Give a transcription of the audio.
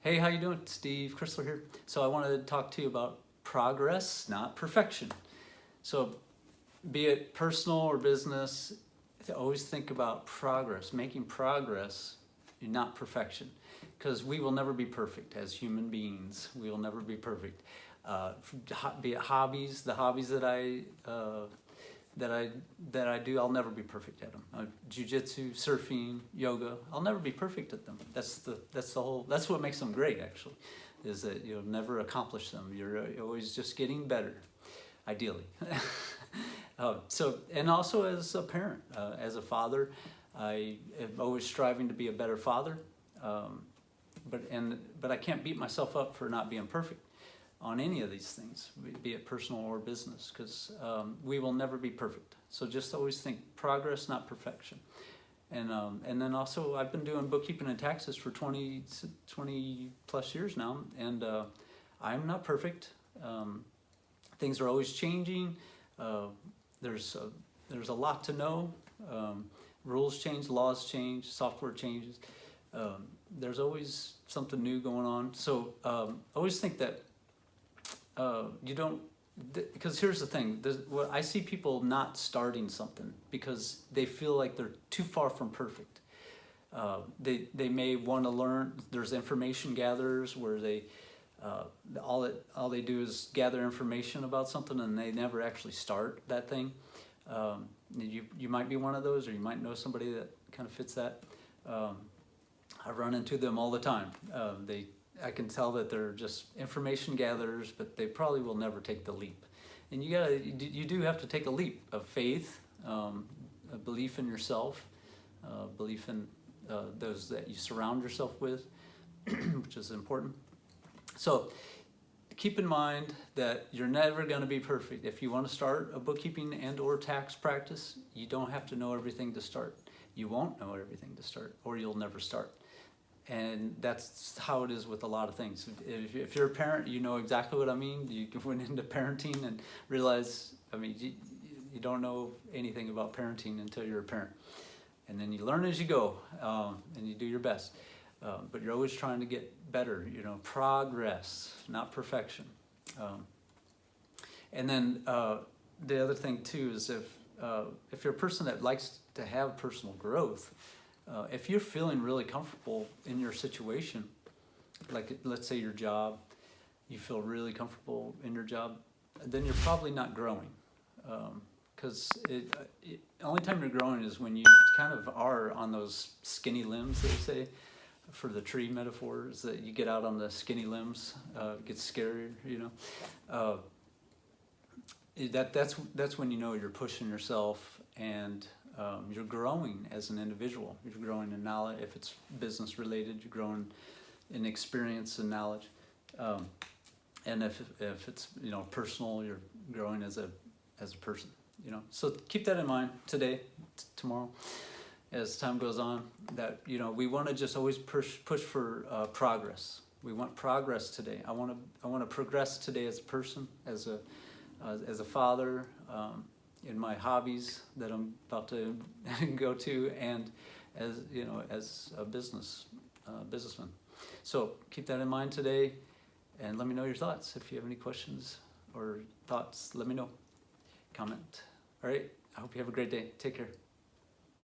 Hey, how you doing? Steve Chrysler here. So I wanted to talk to you about progress, not perfection. So be it personal or business, always think about progress, making progress, not perfection. Because we will never be perfect as human beings. We will never be perfect. Be it hobbies, the hobbies that I do, I'll never be perfect at them. Jiu-jitsu, surfing, yoga, I'll never be perfect at them. That's what makes them great, actually, is that you'll never accomplish them. You're always just getting better, ideally. And also as a parent, as a father, I am always striving to be a better father. But I can't beat myself up for not being perfect on any of these things, be it personal or business, because we will never be perfect. So just always think progress, not perfection. And then also I've been doing bookkeeping and taxes for 20 plus years now, and I'm not perfect. Things are always changing. There's a lot to know. Rules change, laws change, software changes. There's always something new going on. So always think that you don't, because here's the thing, I see people not starting something because they feel like they're too far from perfect. They may want to learn. There's information gatherers where all they do is gather information about something and they never actually start that thing. You might be one of those, or you might know somebody that kind of fits that. I run into them all the time. I can tell that they're just information gatherers, but they probably will never take the leap. And you do have to take a leap of faith, a belief in yourself, belief in those that you surround yourself with, which is important. So keep in mind that you're never going to be perfect. If you want to start a bookkeeping and or tax practice, you don't have to know everything to start. You won't know everything to start, or you'll never start. And that's how it is with a lot of things. If you're a parent, you know exactly what I mean. You went into parenting and realize, you don't know anything about parenting until you're a parent. And then you learn as you go, and you do your best. But you're always trying to get better, progress, not perfection. And then the other thing too is if you're a person that likes to have personal growth, if you're feeling really comfortable in your situation, like let's say your job, you feel really comfortable in your job, then you're probably not growing. Because the only time you're growing is when you kind of are on those skinny limbs, they say, for the tree metaphors, that you get out on the skinny limbs, get scared, that's when you know you're pushing yourself and you're growing as an individual. You're growing in knowledge. If it's business related, you're growing in experience and knowledge. And if it's personal, you're growing as a person. So keep that in mind today, tomorrow, as time goes on. That we want to just always push for progress. We want progress today. I want to progress today as a person, as a father. In my hobbies that I'm about to go to, and as a businessman. So keep that in mind today, and let me know your thoughts. If you have any questions or thoughts, let me know. Comment. All right. I hope you have a great day. Take care.